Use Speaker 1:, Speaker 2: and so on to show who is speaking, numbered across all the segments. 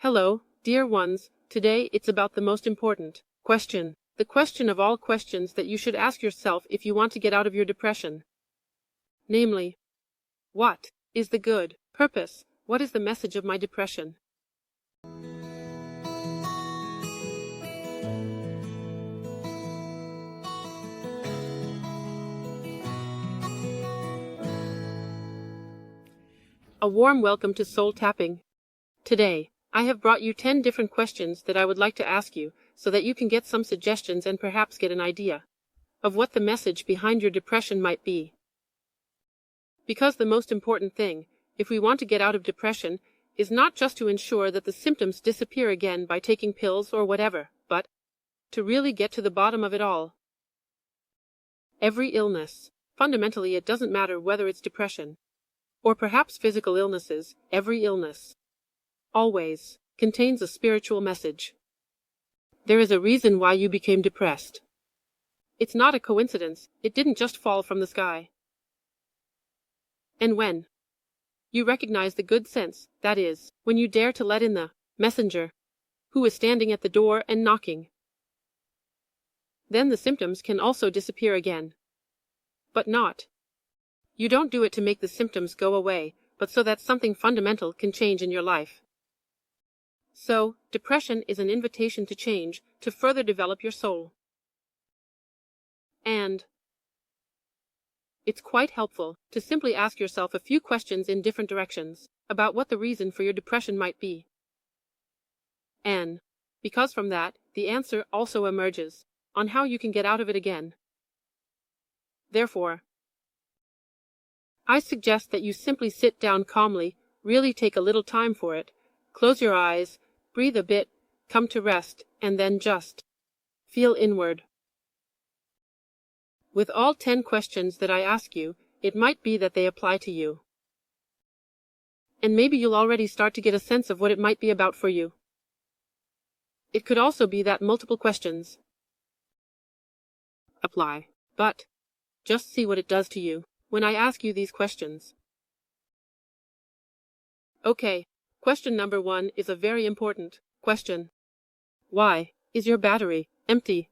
Speaker 1: Hello, dear ones. Today it's about the most important question. The question of all questions that you should ask yourself if you want to get out of your depression. Namely, what is the good purpose? What is the message of my depression? A warm welcome to Soul Tapping. Today, I have brought you 10 different questions that I would like to ask you so that you can get some suggestions and perhaps get an idea of what the message behind your depression might be. Because the most important thing, if we want to get out of depression, is not just to ensure that the symptoms disappear again by taking pills or whatever, but to really get to the bottom of it all. Every illness, fundamentally it doesn't matter whether it's depression, or perhaps physical illnesses, every illness always contains a spiritual message. There is a reason why you became depressed. It's not a coincidence, it didn't just fall from the sky. And when you recognize the good sense, that is, when you dare to let in the messenger who is standing at the door and knocking, then the symptoms can also disappear again. But not. You don't do it to make the symptoms go away, but so that something fundamental can change in your life. So, depression is an invitation to change, to further develop your soul. And it's quite helpful to simply ask yourself a few questions in different directions about what the reason for your depression might be. And because from that, the answer also emerges on how you can get out of it again. Therefore, I suggest that you simply sit down calmly, really take a little time for it, close your eyes, breathe a bit, come to rest, and then just feel inward. With all 10 questions that I ask you, it might be that they apply to you. And maybe you'll already start to get a sense of what it might be about for you. It could also be that multiple questions apply, but just see what it does to you when I ask you these questions. Okay, question number 1 is a very important question. Why is your battery empty?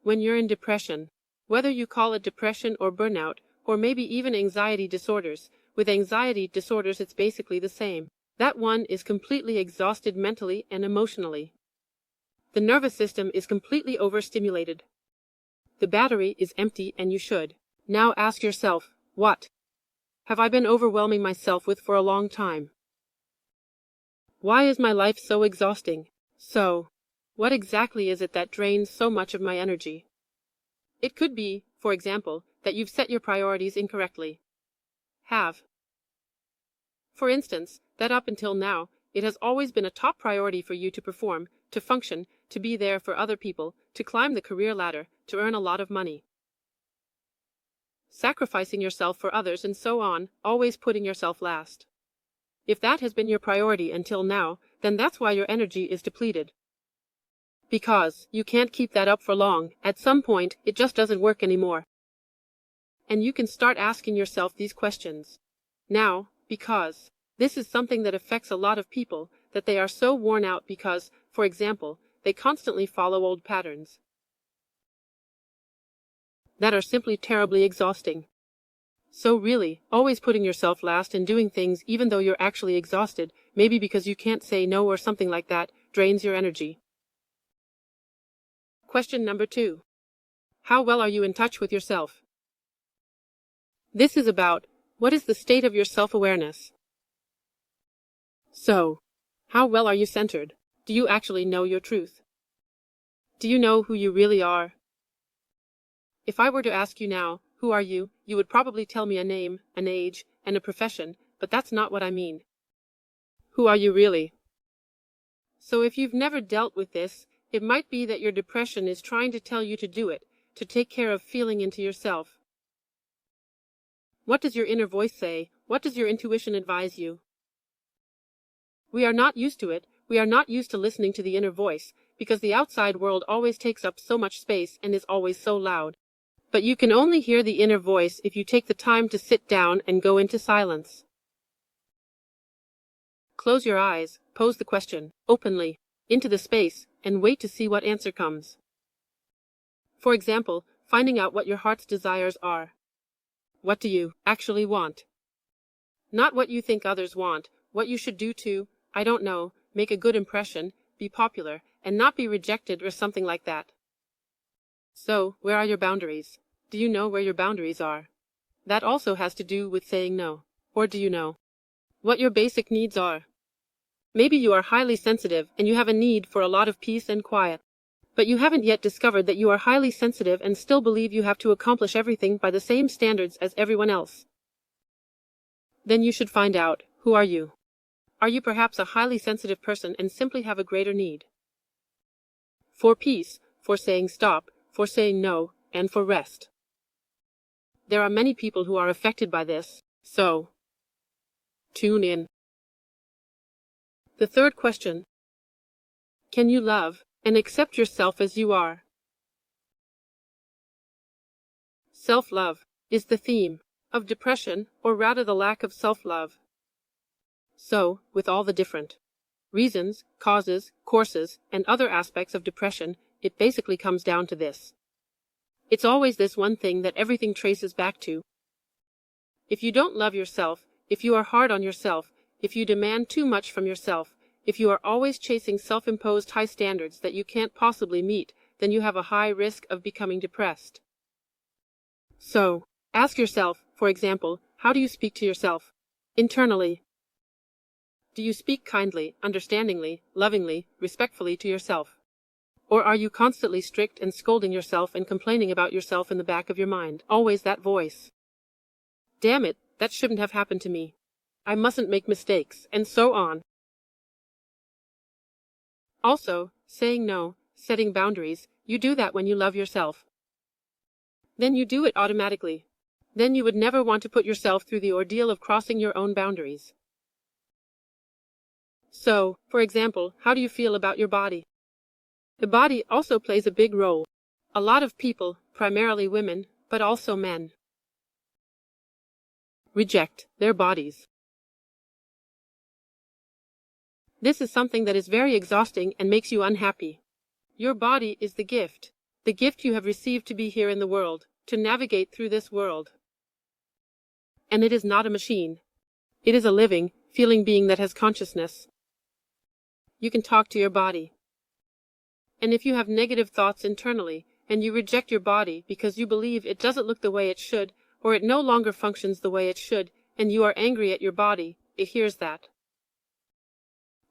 Speaker 1: When you're in depression, whether you call it depression or burnout, or maybe even anxiety disorders, with anxiety disorders it's basically the same. That one is completely exhausted mentally and emotionally. The nervous system is completely overstimulated. The battery is empty and you should now ask yourself, what have I been overwhelming myself with for a long time? Why is my life so exhausting? So, what exactly is it that drains so much of my energy? It could be, for example, that you've set your priorities incorrectly. For instance, that up until now, it has always been a top priority for you to perform, to function, to be there for other people, to climb the career ladder, to earn a lot of money. Sacrificing yourself for others and so on, always putting yourself last. If that has been your priority until now, then that's why your energy is depleted. Because you can't keep that up for long, at some point it just doesn't work anymore. And you can start asking yourself these questions now, because this is something that affects a lot of people, that they are so worn out because, for example, they constantly follow old patterns that are simply terribly exhausting. So really, always putting yourself last and doing things even though you're actually exhausted, maybe because you can't say no or something like that, drains your energy. Question number 2. How well are you in touch with yourself? This is about, what is the state of your self-awareness? So, how well are you centered? Do you actually know your truth? Do you know who you really are? If I were to ask you now, who are you, you would probably tell me a name, an age, and a profession, but that's not what I mean. Who are you really? So if you've never dealt with this, it might be that your depression is trying to tell you to do it, to take care of feeling into yourself. What does your inner voice say? What does your intuition advise you? We are not used to it. We are not used to listening to the inner voice, because the outside world always takes up so much space and is always so loud. But you can only hear the inner voice if you take the time to sit down and go into silence. close your eyes, pose the question, openly, into the space, and wait to see what answer comes. For example, finding out what your heart's desires are. What do you actually want? Not what you think others want, what you should do to, I don't know, make a good impression, be popular, and not be rejected or something like that. So, where are your boundaries? Do you know where your boundaries are? That also has to do with saying no. Or do you know what your basic needs are? Maybe you are highly sensitive and you have a need for a lot of peace and quiet. But you haven't yet discovered that you are highly sensitive and still believe you have to accomplish everything by the same standards as everyone else. Then you should find out, who are you? Are you perhaps a highly sensitive person and simply have a greater need for peace, for saying stop, for saying no, and for rest? There are many people who are affected by this, so tune in. The third question: can you love and accept yourself as you are? Self-love is the theme of depression, or rather the lack of self-love. So, with all the different reasons, causes, courses, and other aspects of depression, it basically comes down to this. It's always this one thing that everything traces back to. If you don't love yourself, if you are hard on yourself, if you demand too much from yourself, if you are always chasing self-imposed high standards that you can't possibly meet, then you have a high risk of becoming depressed. So, ask yourself, for example, how do you speak to yourself? Internally. Do you speak kindly, understandingly, lovingly, respectfully to yourself? Or are you constantly strict and scolding yourself and complaining about yourself in the back of your mind? Always that voice. Damn it, that shouldn't have happened to me. I mustn't make mistakes, and so on. Also, saying no, setting boundaries, you do that when you love yourself. Then you do it automatically. Then you would never want to put yourself through the ordeal of crossing your own boundaries. So, for example, how do you feel about your body? The body also plays a big role. A lot of people, primarily women, but also men, reject their bodies. This is something that is very exhausting and makes you unhappy. Your body is the gift you have received to be here in the world, to navigate through this world. And it is not a machine. It is a living, feeling being that has consciousness. You can talk to your body. And if you have negative thoughts internally, and you reject your body because you believe it doesn't look the way it should, or it no longer functions the way it should, and you are angry at your body, it hears that.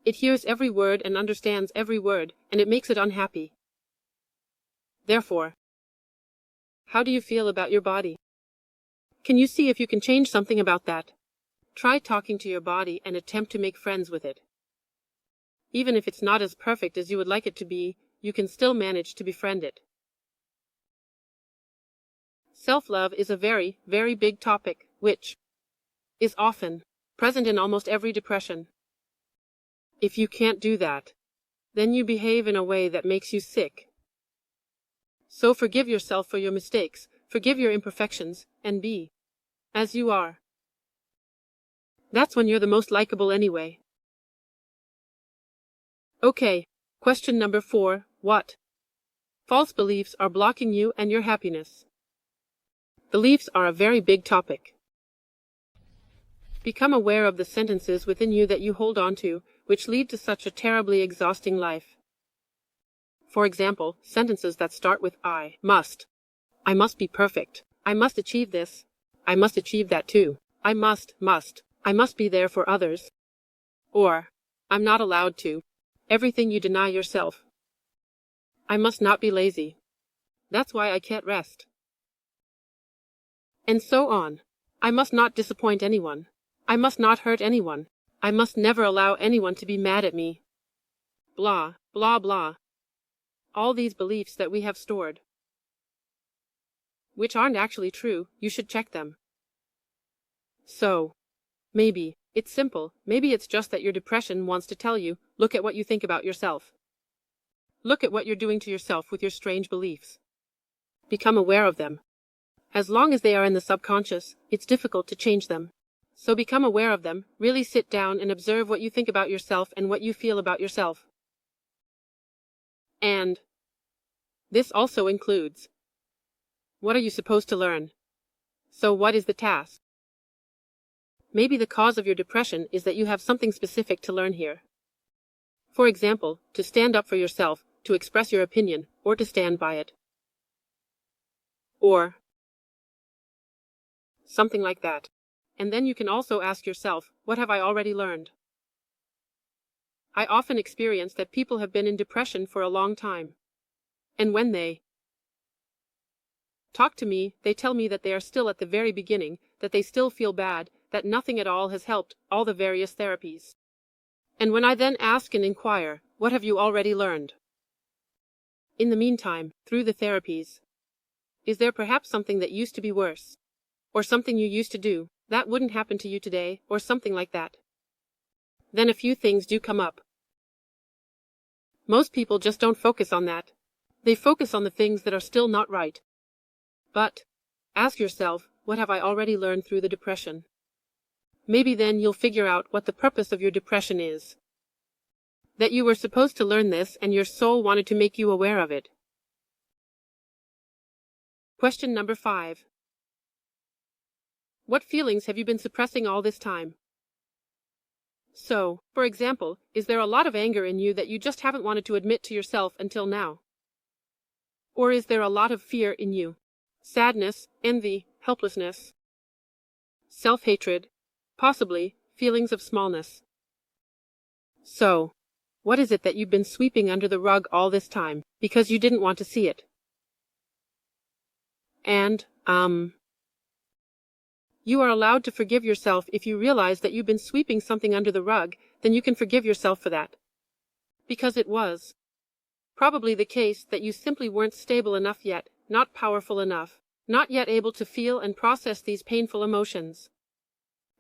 Speaker 1: It hears every word and understands every word, and it makes it unhappy. Therefore, how do you feel about your body? Can you see if you can change something about that? Try talking to your body and attempt to make friends with it. Even if it's not as perfect as you would like it to be, you can still manage to befriend it. Self-love is a very, very big topic, which is often present in almost every depression. If you can't do that, then you behave in a way that makes you sick. So forgive yourself for your mistakes, forgive your imperfections, and be as you are. That's when you're the most likable anyway. Okay, question number 4, what false beliefs are blocking you and your happiness? Beliefs are a very big topic. Become aware of the sentences within you that you hold on to, which lead to such a terribly exhausting life. For example, sentences that start with I must be perfect, I must achieve this, I must achieve that too, I must be there for others. Or, I'm not allowed to, everything you deny yourself. I must not be lazy. That's why I can't rest. And so on. I must not disappoint anyone. I must not hurt anyone. I must never allow anyone to be mad at me. Blah, blah, blah. All these beliefs that we have stored, which aren't actually true, you should check them. So, maybe it's simple. Maybe it's just that your depression wants to tell you, look at what you think about yourself. Look at what you're doing to yourself with your strange beliefs. Become aware of them. As long as they are in the subconscious, it's difficult to change them. So become aware of them, really sit down and observe what you think about yourself and what you feel about yourself. And this also includes, what are you supposed to learn? So what is the task? Maybe the cause of your depression is that you have something specific to learn here. For example, to stand up for yourself, to express your opinion, or to stand by it. Or something like that. And then you can also ask yourself, what have I already learned? I often experience that people have been in depression for a long time. And when they talk to me, they tell me that they are still at the very beginning, that they still feel bad, that nothing at all has helped, all the various therapies. And when I then ask and inquire, what have you already learned? In the meantime, through the therapies, is there perhaps something that used to be worse? Or something you used to do, that wouldn't happen to you today, or something like that? Then a few things do come up. Most people just don't focus on that. They focus on the things that are still not right. But ask yourself, what have I already learned through the depression? Maybe then you'll figure out what the purpose of your depression is. That you were supposed to learn this and your soul wanted to make you aware of it. Question number 5. What feelings have you been suppressing all this time? So, for example, is there a lot of anger in you that you just haven't wanted to admit to yourself until now? Or is there a lot of fear in you? Sadness, envy, helplessness, self-hatred, possibly feelings of smallness. So, what is it that you've been sweeping under the rug all this time, because you didn't want to see it? And, you are allowed to forgive yourself if you realize that you've been sweeping something under the rug, then you can forgive yourself for that. Because it was probably the case that you simply weren't stable enough yet, not powerful enough, not yet able to feel and process these painful emotions.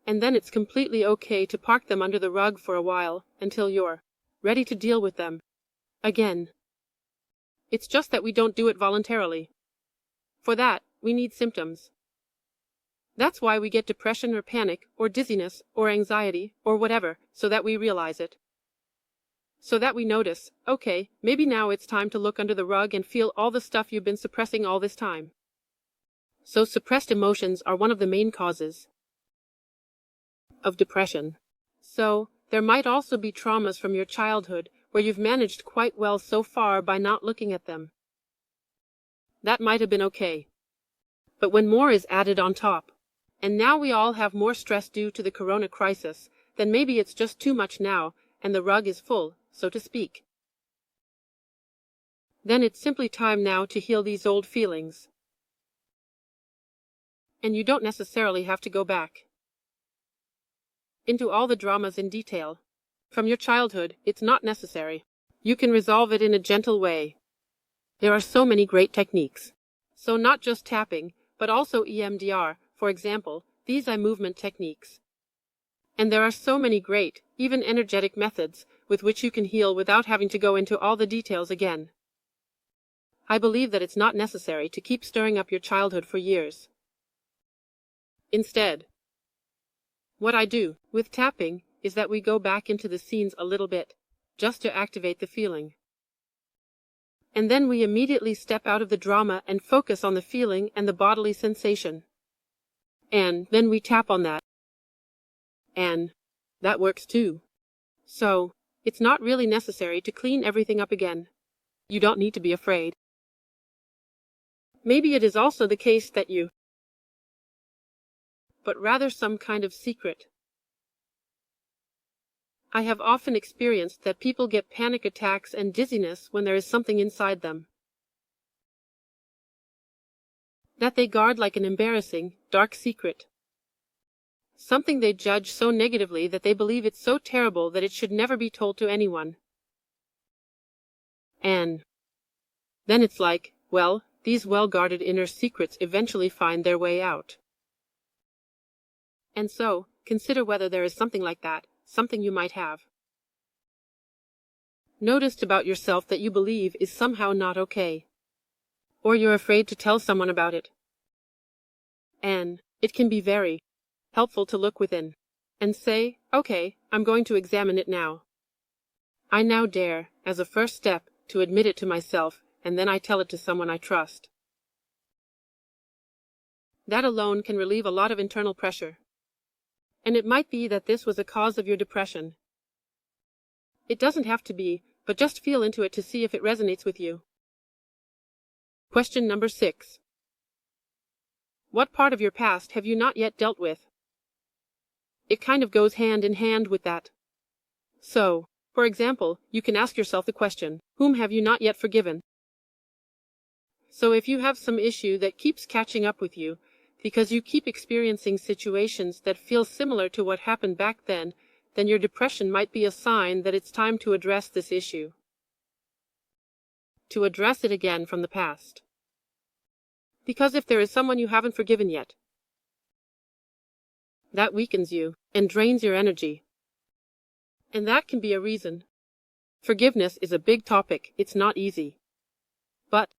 Speaker 1: And then it's completely okay to park them under the rug for a while, until you're ready to deal with them again. It's just that we don't do it voluntarily. For that, we need symptoms. That's why we get depression or panic or dizziness or anxiety or whatever, so that we realize it. So that we notice, okay, maybe now it's time to look under the rug and feel all the stuff you've been suppressing all this time. So suppressed emotions are one of the main causes of depression. So, there might also be traumas from your childhood where you've managed quite well so far by not looking at them. That might have been okay. But when more is added on top, and now we all have more stress due to the corona crisis, then maybe it's just too much now, and the rug is full, so to speak. Then it's simply time now to heal these old feelings. And you don't necessarily have to go back into all the dramas in detail. From your childhood, it's not necessary. You can resolve it in a gentle way. There are so many great techniques. So not just tapping, but also EMDR, for example, these eye movement techniques. And there are so many great, even energetic methods with which you can heal without having to go into all the details again. I believe that it's not necessary to keep stirring up your childhood for years. Instead, what I do with tapping is that we go back into the scenes a little bit, just to activate the feeling. And then we immediately step out of the drama and focus on the feeling and the bodily sensation. And then we tap on that. And that works too. So, it's not really necessary to clean everything up again. You don't need to be afraid. Maybe it is also the case that you, but rather some kind of secret. I have often experienced that people get panic attacks and dizziness when there is something inside them that they guard like an embarrassing, dark secret. Something they judge so negatively that they believe it's so terrible that it should never be told to anyone. And then it's like, well, these well-guarded inner secrets eventually find their way out. And so, consider whether there is something like that, something you might have noticed about yourself that you believe is somehow not okay. Or you're afraid to tell someone about it. And it can be very helpful to look within and say, okay, I'm going to examine it now. I now dare, as a first step, to admit it to myself, and then I tell it to someone I trust. That alone can relieve a lot of internal pressure. And it might be that this was a cause of your depression. It doesn't have to be, but just feel into it to see if it resonates with you. Question number 6. What part of your past have you not yet dealt with? It kind of goes hand in hand with that. So, for example, you can ask yourself the question, whom have you not yet forgiven? So if you have some issue that keeps catching up with you, because you keep experiencing situations that feel similar to what happened back then your depression might be a sign that it's time to address this issue. To address it again from the past. Because if there is someone you haven't forgiven yet, that weakens you and drains your energy. And that can be a reason. Forgiveness is a big topic, it's not easy. But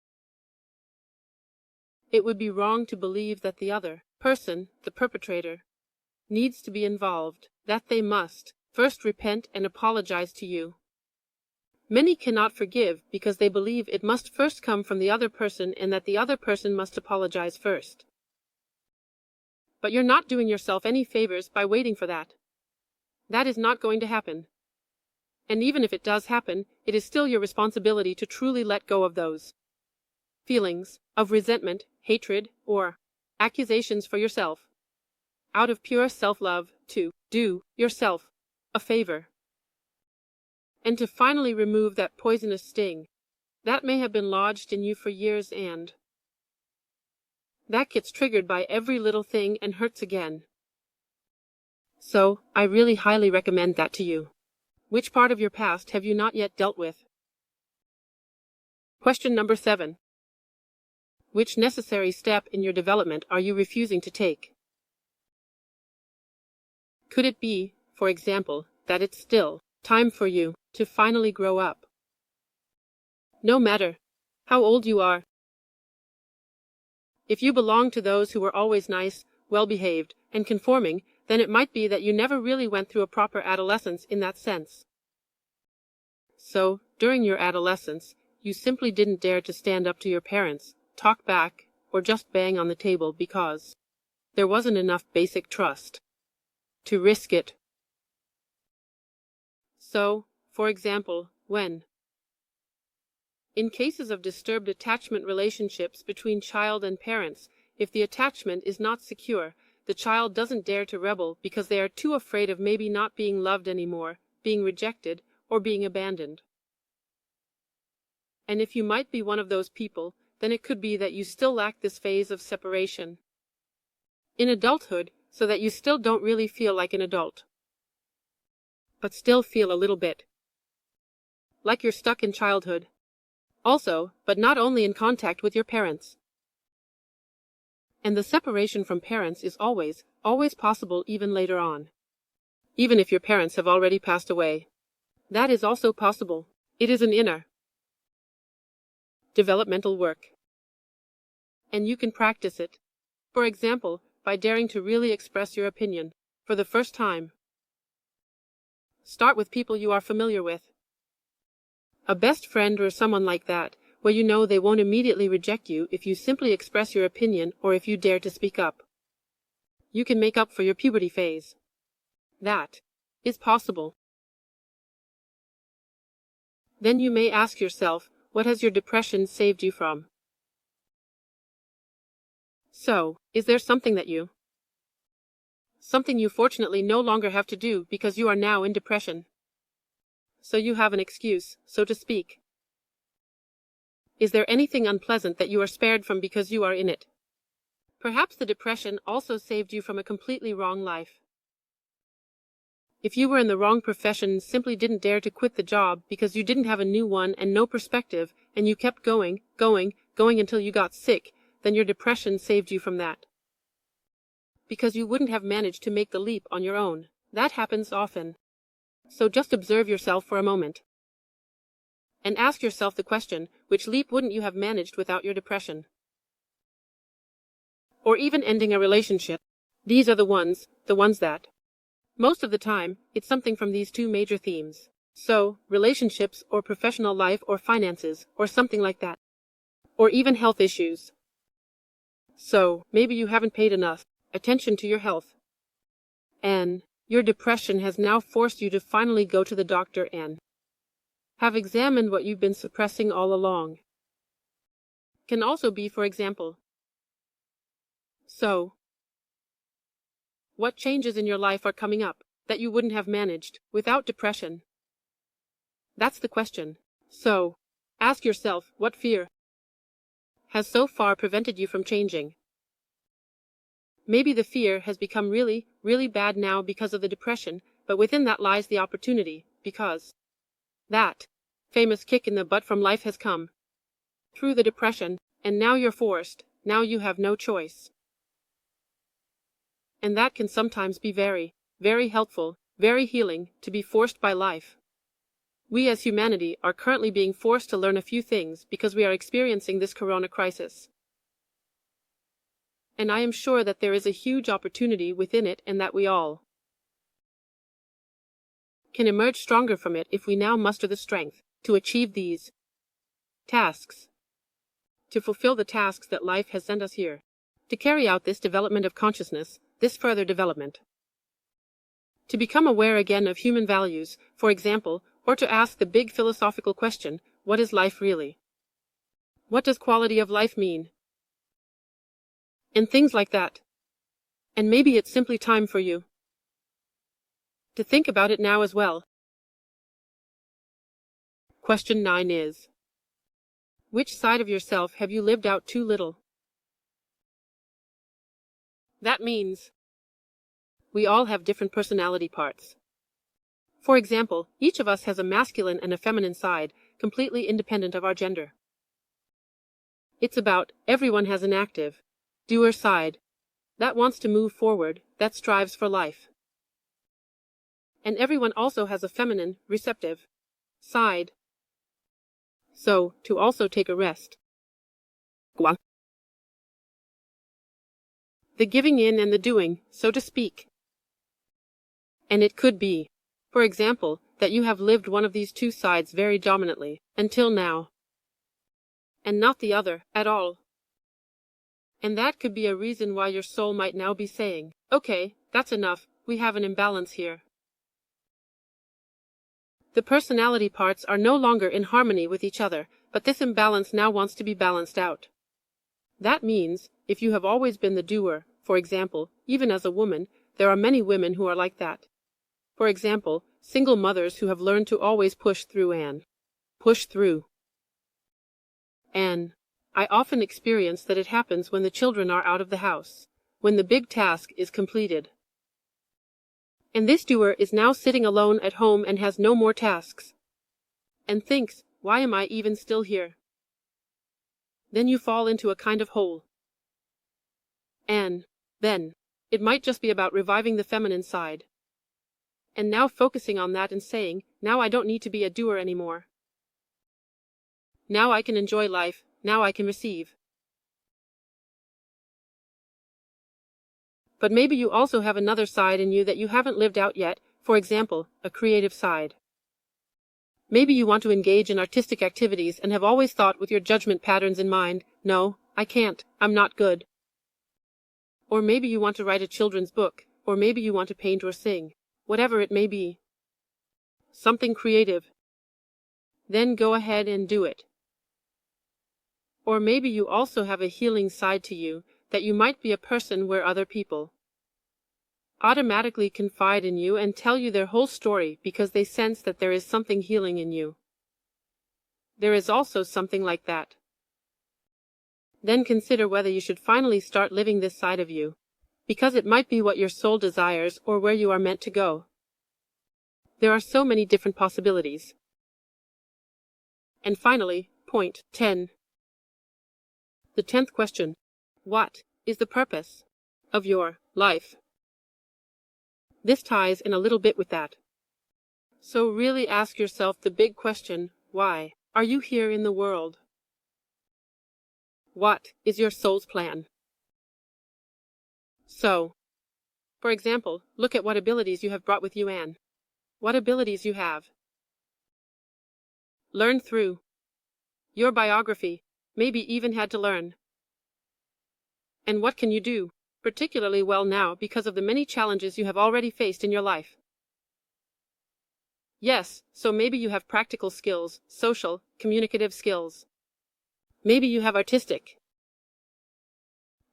Speaker 1: it would be wrong to believe that the other person, the perpetrator, needs to be involved, that they must first repent and apologize to you. Many cannot forgive because they believe it must first come from the other person and that the other person must apologize first. But you're not doing yourself any favors by waiting for that. That is not going to happen. And even if it does happen, it is still your responsibility to truly let go of those feelings of resentment, hatred, or accusations for yourself, out of pure self-love, to do yourself a favor, and to finally remove that poisonous sting that may have been lodged in you for years and that gets triggered by every little thing and hurts again. So, I really highly recommend that to you. Which part of your past have you not yet dealt with? Question number 7. Which necessary step in your development are you refusing to take? Could it be, for example, that it's still time for you to finally grow up? No matter how old you are. If you belong to those who were always nice, well-behaved, and conforming, then it might be that you never really went through a proper adolescence in that sense. So, during your adolescence, you simply didn't dare to stand up to your parents, talk back, or just bang on the table because there wasn't enough basic trust to risk it. So, for example, when in cases of disturbed attachment relationships between child and parents, if the attachment is not secure, the child doesn't dare to rebel because they are too afraid of maybe not being loved anymore, being rejected, or being abandoned. And if you might be one of those people, then it could be that you still lack this phase of separation in adulthood, so that you still don't really feel like an adult, but still feel a little bit like you're stuck in childhood. Also, but not only in contact with your parents. And the separation from parents is always possible even later on. Even if your parents have already passed away. That is also possible. It is an inner developmental work. And you can practice it. For example, by daring to really express your opinion for the first time. Start with people you are familiar with. A best friend or someone like that, where you know they won't immediately reject you if you simply express your opinion or if you dare to speak up. You can make up for your puberty phase. That is possible. Then you may ask yourself, what has your depression saved you from? So, is there something you fortunately no longer have to do because you are now in depression? So you have an excuse, so to speak. Is there anything unpleasant that you are spared from because you are in it? Perhaps the depression also saved you from a completely wrong life. If you were in the wrong profession and simply didn't dare to quit the job because you didn't have a new one and no perspective, and you kept going until you got sick, then your depression saved you from that. Because you wouldn't have managed to make the leap on your own. That happens often. So just observe yourself for a moment. And ask yourself the question, which leap wouldn't you have managed without your depression? Or even ending a relationship. These are the ones that. Most of the time, it's something from these two major themes. So, relationships or professional life or finances or something like that. Or even health issues. So, maybe you haven't paid enough attention to your health. And your depression has now forced you to finally go to the doctor and have examined what you've been suppressing all along. Can also be, for example, so, what changes in your life are coming up that you wouldn't have managed without depression? That's the question. So, ask yourself, what fear has so far prevented you from changing? Maybe the fear has become really, really bad now because of the depression, but within that lies the opportunity, because that famous kick in the butt from life has come through the depression, and now you're forced, now you have no choice. And that can sometimes be very, very helpful, very healing, to be forced by life. We as humanity are currently being forced to learn a few things because we are experiencing this corona crisis. And I am sure that there is a huge opportunity within it and that we all can emerge stronger from it if we now muster the strength to achieve these tasks, to fulfill the tasks that life has sent us here, to carry out this development of consciousness, this further development, to become aware again of human values, for example, or to ask the big philosophical question, what is life really? What does quality of life mean? And things like that. And maybe it's simply time for you to think about it now as well. Question 9 is, which side of yourself have you lived out too little? That means we all have different personality parts. For example, each of us has a masculine and a feminine side, completely independent of our gender. It's about everyone has an active, doer side, that wants to move forward, that strives for life. And everyone also has a feminine, receptive side. So, to also take a rest. The giving in and the doing, so to speak. And it could be, for example, that you have lived one of these two sides very dominantly, until now, and not the other, at all. And that could be a reason why your soul might now be saying, okay, that's enough, we have an imbalance here. The personality parts are no longer in harmony with each other, but this imbalance now wants to be balanced out. That means, if you have always been the doer, for example, even as a woman, there are many women who are like that. For example, single mothers who have learned to always push through. And I often experience that it happens when the children are out of the house, when the big task is completed. And this doer is now sitting alone at home and has no more tasks, and thinks, why am I even still here? Then you fall into a kind of hole. And then, it might just be about reviving the feminine side. And now focusing on that and saying, now I don't need to be a doer anymore. Now I can enjoy life, now I can receive. But maybe you also have another side in you that you haven't lived out yet, for example, a creative side. Maybe you want to engage in artistic activities and have always thought with your judgment patterns in mind, no, I can't, I'm not good. Or maybe you want to write a children's book, or maybe you want to paint or sing, whatever it may be. Something creative. Then go ahead and do it. Or maybe you also have a healing side to you, that you might be a person where other people automatically confide in you and tell you their whole story because they sense that there is something healing in you. There is also something like that. Then consider whether you should finally start living this side of you, because it might be what your soul desires or where you are meant to go. There are so many different possibilities. And finally, point 10. The 10th question. What is the purpose of your life? This ties in a little bit with that. So really ask yourself the big question, why are you here in the world? What is your soul's plan? So, For example, look at what abilities you have brought with you, Anne. What abilities you have. Learn through your biography, maybe even had to learn. And what can you do particularly well now because of the many challenges you have already faced in your life? Yes, so maybe you have practical skills, social, communicative skills. Maybe you have artistic,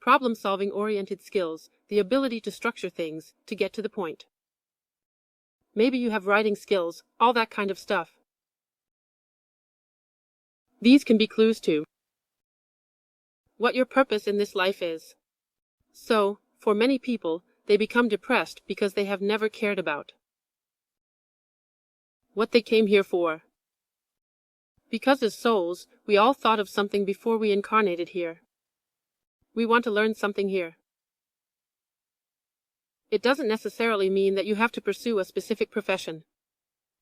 Speaker 1: problem-solving oriented skills, the ability to structure things, to get to the point. Maybe you have writing skills, all that kind of stuff. These can be clues to what your purpose in this life is. So, for many people, they become depressed because they have never cared about what they came here for. Because as souls, we all thought of something before we incarnated here. We want to learn something here. It doesn't necessarily mean that you have to pursue a specific profession.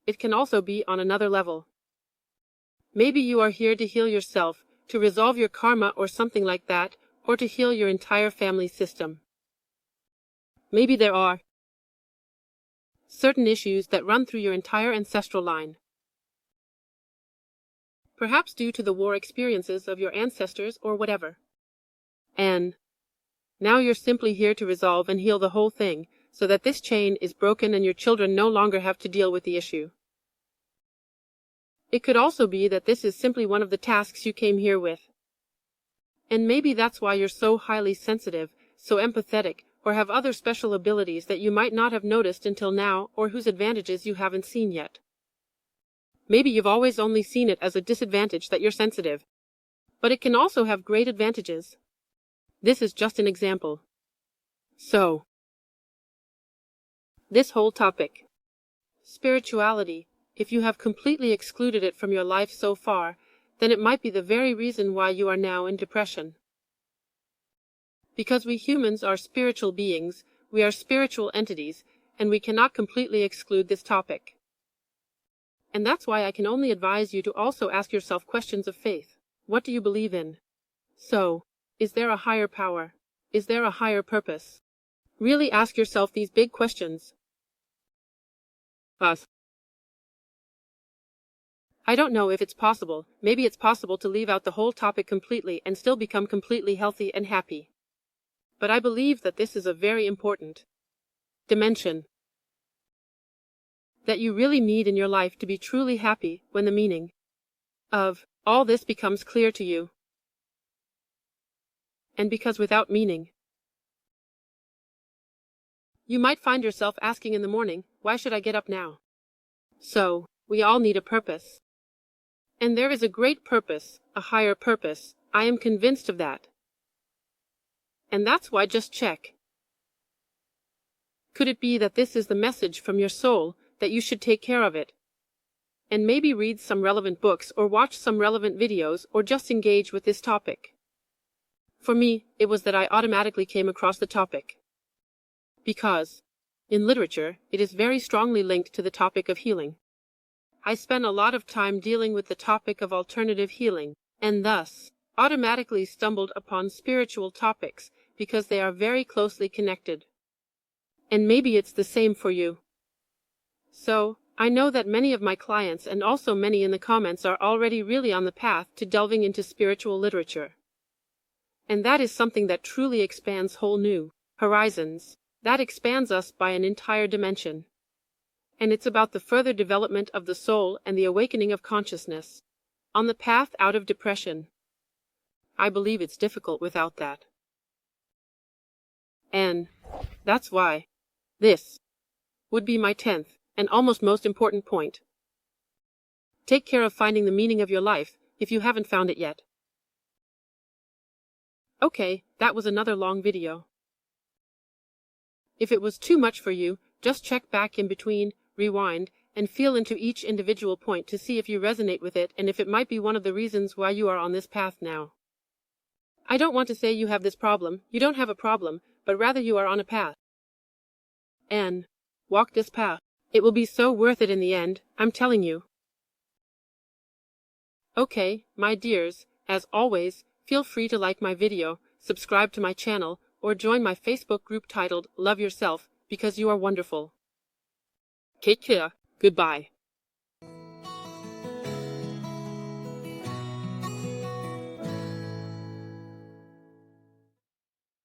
Speaker 1: It can also be on another level. Maybe you are here to heal yourself, to resolve your karma or something like that, or to heal your entire family system. Maybe there are certain issues that run through your entire ancestral line. Perhaps due to the war experiences of your ancestors or whatever. And now you're simply here to resolve and heal the whole thing, so that this chain is broken and your children no longer have to deal with the issue. It could also be that this is simply one of the tasks you came here with. And maybe that's why you're so highly sensitive, so empathetic, or have other special abilities that you might not have noticed until now, or whose advantages you haven't seen yet. Maybe you've always only seen it as a disadvantage that you're sensitive. But it can also have great advantages. This is just an example. So, this whole topic, spirituality, if you have completely excluded it from your life so far, then it might be the very reason why you are now in depression. Because we humans are spiritual beings, we are spiritual entities, and we cannot completely exclude this topic. And that's why I can only advise you to also ask yourself questions of faith. What do you believe in? So, is there a higher power? Is there a higher purpose? Really ask yourself these big questions. I don't know if it's possible. Maybe it's possible to leave out the whole topic completely and still become completely healthy and happy. But I believe that this is a very important dimension that you really need in your life to be truly happy when the meaning of all this becomes clear to you. And because without meaning, you might find yourself asking in the morning, why should I get up now? So, we all need a purpose. And there is a great purpose, a higher purpose. I am convinced of that. And that's why just check. Could it be that this is the message from your soul, that you should take care of it? And maybe read some relevant books or watch some relevant videos or just engage with this topic. For me, it was that I automatically came across the topic. Because, in literature, it is very strongly linked to the topic of healing. I spent a lot of time dealing with the topic of alternative healing, and thus automatically stumbled upon spiritual topics because they are very closely connected. And maybe it's the same for you. So, I know that many of my clients and also many in the comments are already really on the path to delving into spiritual literature. And that is something that truly expands whole new horizons. That expands us by an entire dimension. And it's about the further development of the soul and the awakening of consciousness, on the path out of depression. I believe it's difficult without that. And that's why this would be my 10th and almost most important point. Take care of finding the meaning of your life if you haven't found it yet. Okay, that was another long video. If it was too much for you, just check back in between, rewind, and feel into each individual point to see if you resonate with it and if it might be one of the reasons why you are on this path now. I don't want to say you have this problem. You don't have a problem, but rather you are on a path. And walk this path. It will be so worth it in the end, I'm telling you. Okay, my dears, as always, feel free to like my video, subscribe to my channel, or join my Facebook group titled Love Yourself, because you are wonderful. Take care. Goodbye.